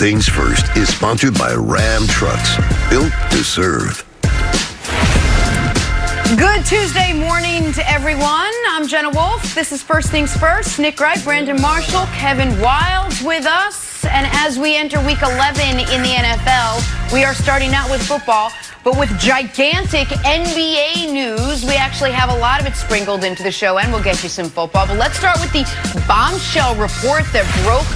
Things First is sponsored by Ram Trucks, built to serve. Good Tuesday morning to everyone. I'm Jenna Wolf. This is First Things First. Nick Wright, Brandon Marshall, Kevin Wilds with us. And as we enter week 11 in the NFL, we are starting out with football, but with gigantic NBA news. We actually have a lot of it sprinkled into the show, and we'll get you some football. But let's start with the bombshell report that broke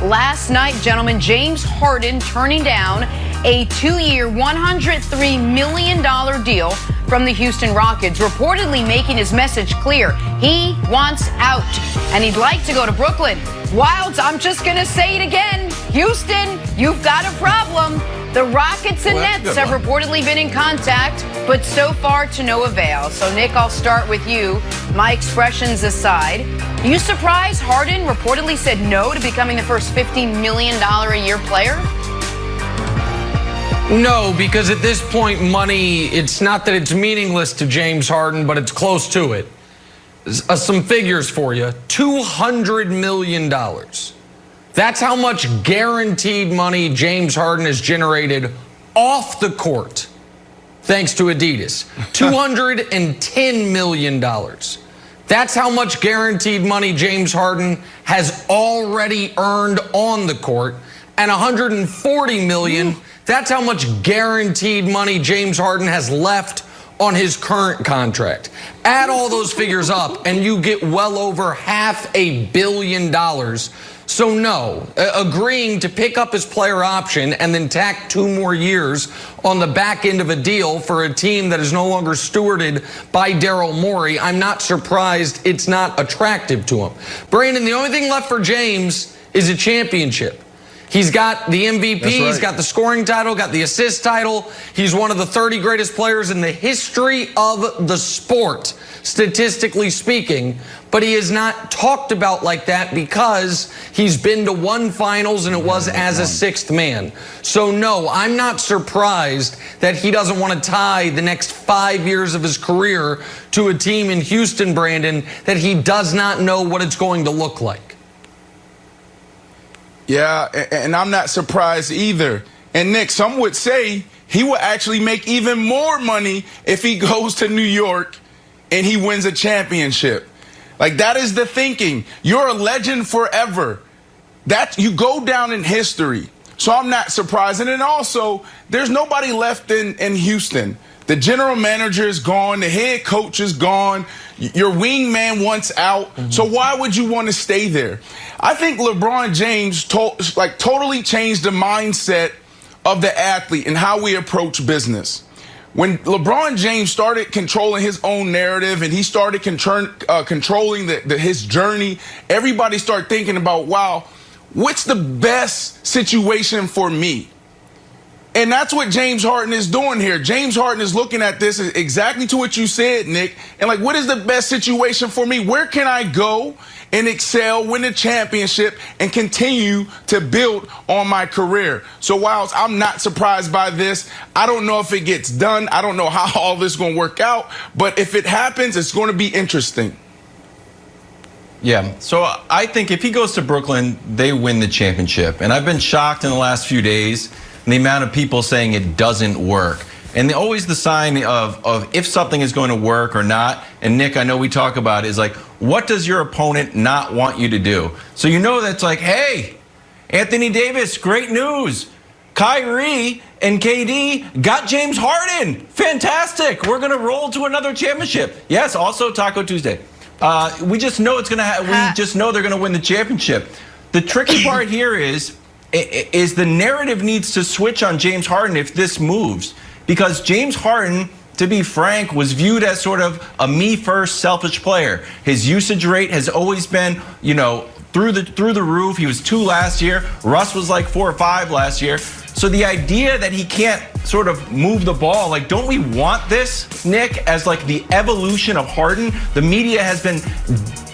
last night, gentlemen. James Harden turning down a 2-year, $103 million deal from the Houston Rockets, reportedly making his message clear. He wants out, and he'd like to go to Brooklyn. Wilds, I'm just going to say it again. Houston, you've got a problem. The Rockets and Nets have reportedly been in contact, but so far to no avail. So, Nick, I'll start with you. My expressions aside, are you surprised Harden reportedly said no to becoming the first $15 million a year player? No, because at this point, money, it's not that it's meaningless to James Harden, but it's close to it. Some figures for you. $200 million. That's how much guaranteed money James Harden has generated off the court, thanks to Adidas. $210 million. That's how much guaranteed money James Harden has already earned on the court. And $140 million, that's how much guaranteed money James Harden has left on his current contract. Add all those figures up and you get well over $500 million. So no, agreeing to pick up his player option and then tack 2 more years on the back end of a deal for a team that is no longer stewarded by Daryl Morey, I'm not surprised it's not attractive to him. Brandon, the only thing left for James is a championship. He's got the MVP, right. He's got the scoring title, got the assist title. He's one of the 30 greatest players in the history of the sport, statistically speaking. But he is not talked about like that because he's been to 1 finals and it was as a 6th man. So no, I'm not surprised that he doesn't want to tie the next 5 years of his career to a team in Houston, Brandon, that he does not know what it's going to look like. Yeah, and I'm not surprised either. And Nick, some would say he will actually make even more money if he goes to New York and he wins a championship. Like, that is the thinking. You're a legend forever. That you go down in history. So I'm not surprised. And then also, there's nobody left in Houston. The general manager is gone. The head coach is gone. Your wingman wants out. So why would you want to stay there? I think LeBron James totally changed the mindset of the athlete and how we approach business. When LeBron James started controlling his own narrative and he started controlling his journey, everybody started thinking about, wow, what's the best situation for me? And that's what James Harden is doing here. James Harden is looking at this exactly to what you said, Nick. And like, what is the best situation for me? Where can I go and excel, win a championship, and continue to build on my career? So while I'm not surprised by this, I don't know if it gets done. I don't know how all this is going to work out. But if it happens, it's going to be interesting. Yeah, so I think if he goes to Brooklyn, they win the championship. And I've been shocked in the last few days the amount of people saying it doesn't work. And always the sign of if something is going to work or not. And Nick, I know we talk about it, is like, what does your opponent not want you to do? So you know that's like, hey, Anthony Davis, great news. Kyrie and KD got James Harden. Fantastic. We're going to roll to another championship. Yes, also Taco Tuesday. We just know it's going to we just know they're going to win the championship. The tricky part here is the narrative needs to switch on James Harden if this moves. Because James Harden, to be frank, was viewed as sort of a me-first, selfish player. His usage rate has always been, you know, through the roof. He was 2 last year. Russ was like 4 or 5 last year. So the idea that he can't sort of move the ball, like, don't we want this, Nick, as like the evolution of Harden? The media has been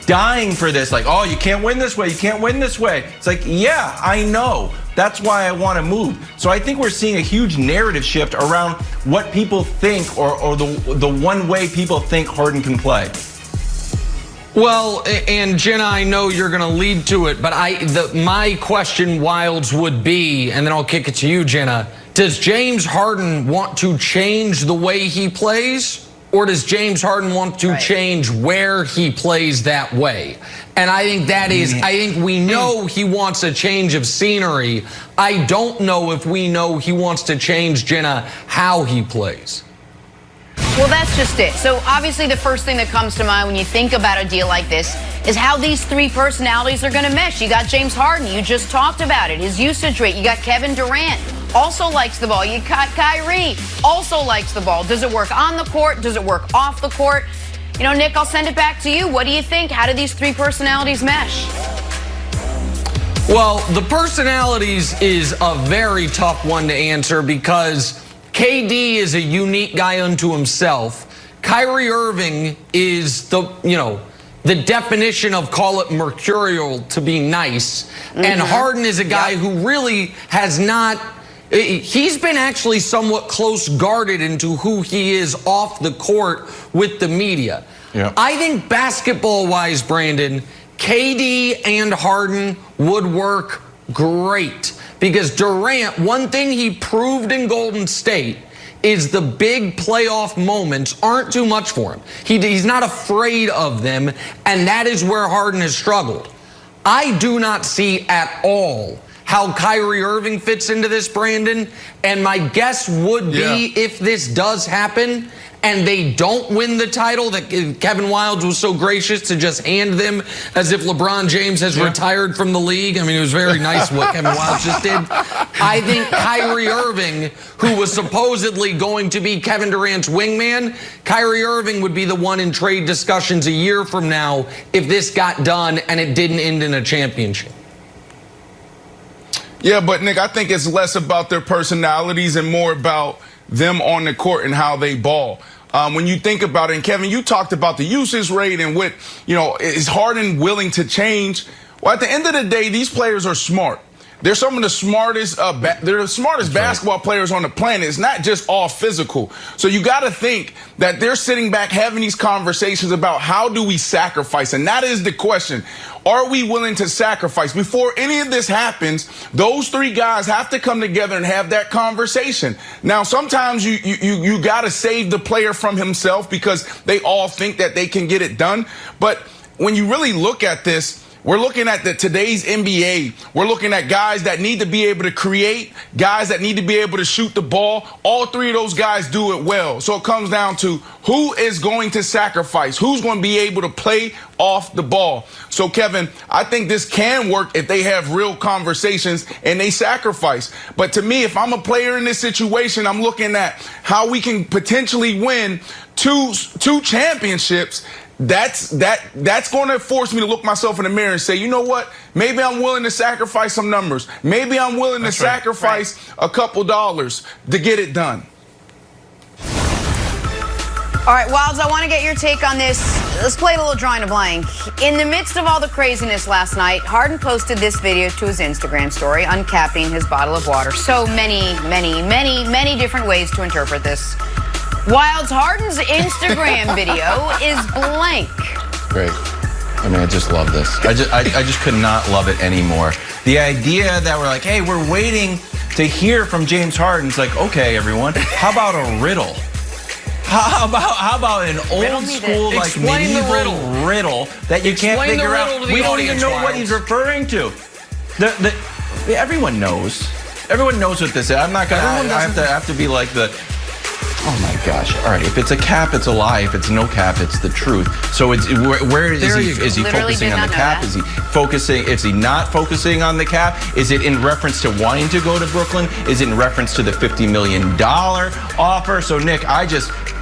dying for this, like, oh, you can't win this way, you can't win this way. It's like, yeah, I know. That's why I want to move. So I think we're seeing a huge narrative shift around what people think, or the one way people think Harden can play. Well, and Jenna, I know you're going to lead to it, but my question, Wilds, would be, and then I'll kick it to you, Jenna, does James Harden want to change the way he plays, or does James Harden want to change where he plays that way? And I think I think we know he wants a change of scenery. I don't know if we know he wants to change, Jenna, how he plays. Well, that's just it. So obviously the first thing that comes to mind when you think about a deal like this is how these three personalities are going to mesh. You got James Harden. You just talked about it. His usage rate. You got Kevin Durant. Also likes the ball. You got Kyrie. Also likes the ball. Does it work on the court? Does it work off the court? You know, Nick, I'll send it back to you. What do you think? How do these three personalities mesh? Well, the personalities is a very tough one to answer because KD is a unique guy unto himself. Kyrie Irving is the definition of, call it mercurial, to be nice. And Harden is a guy who really has not, he's been actually somewhat close guarded into who he is off the court with the media. I think basketball-wise, Brandon, KD and Harden would work great. Because Durant, one thing he proved in Golden State is the big playoff moments aren't too much for him. He's not afraid of them, and that is where Harden has struggled. I do not see at all how Kyrie Irving fits into this, Brandon, and my guess would be if this does happen and they don't win the title, that Kevin Wildes was so gracious to just hand them as if LeBron James has retired from the league. I mean, it was very nice what Kevin Wildes just did. I think Kyrie Irving, who was supposedly going to be Kevin Durant's wingman, Kyrie Irving would be the one in trade discussions a year from now if this got done and it didn't end in a championship. Yeah, but Nick, I think it's less about their personalities and more about them on the court and how they ball. When you think about it, and Kevin, you talked about the usage rate and what, is Harden willing to change? Well, at the end of the day, these players are smart. They're some of the smartest, basketball players on the planet. It's not just all physical. So you got to think that they're sitting back having these conversations about how do we sacrifice? And that is the question. Are we willing to sacrifice? Before any of this happens, those three guys have to come together and have that conversation. Now, sometimes you got to save the player from himself because they all think that they can get it done. But when you really look at this, we're looking at today's NBA. We're looking at guys that need to be able to create, guys that need to be able to shoot the ball. All three of those guys do it well. So it comes down to who is going to sacrifice, who's going to be able to play off the ball. So, Kevin, I think this can work if they have real conversations and they sacrifice. But to me, if I'm a player in this situation, I'm looking at how we can potentially win two championships. That's going to force me to look myself in the mirror and say, you know what? Maybe I'm willing to sacrifice some numbers. Maybe I'm willing to sacrifice a couple dollars to get it done. All right, Wildes, I want to get your take on this. Let's play a little drawing a blank. In the midst of all the craziness last night, Harden posted this video to his Instagram story, uncapping his bottle of water. So many different ways to interpret this. Wildes, Harden's Instagram video is blank. Great. I mean, I just love this. I just could not love it anymore. The idea that we're like, hey, we're waiting to hear from James Harden. It's like, okay, everyone, how about a riddle? How about an old school, like medieval riddle that you can't figure out? We don't even know what he's referring to. Everyone knows. Everyone knows what this is. I'm not gonna. I have to be like the. Oh my gosh! All right, if it's a cap, it's a lie. If it's no cap, it's the truth. So it's where is he? Is he focusing on the cap? Is he focusing? Is he not focusing on the cap? Is it in reference to wanting to go to Brooklyn? Is it in reference to the $50 million offer? So Nick,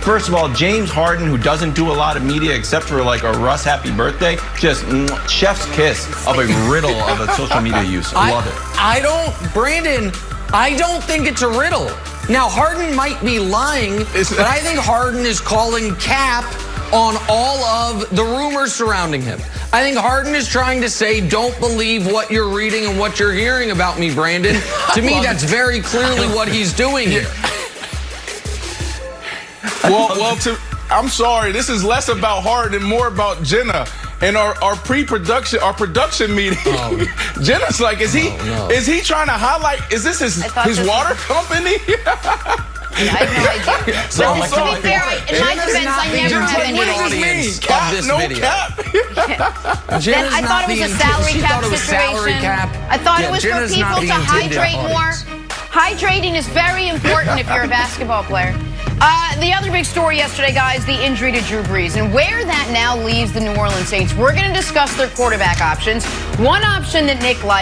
first of all, James Harden, who doesn't do a lot of media except for like a Russ happy birthday, just chef's kiss of a riddle of a social media use. I love it. Brandon, I don't think it's a riddle. Now, Harden might be lying, but I think Harden is calling cap on all of the rumors surrounding him. I think Harden is trying to say, don't believe what you're reading and what you're hearing about me, Brandon. To me, that's very clearly what he's doing here. Well, I'm sorry. This is less about Harden and more about Jenna. in our pre-production, our production meeting, Jenna's like, is he trying to highlight? Is this his water company? I have no idea. So to be fair, in my defense, I never have any. What does this mean? Cap, this no video. cap? Then I thought it was a salary cap situation. I thought it was for people to hydrate more. Hydrating is very important if you're a basketball player. The other big story yesterday, guys, the injury to Drew Brees and where that now leaves the New Orleans Saints. We're going to discuss their quarterback options. One option that Nick likes.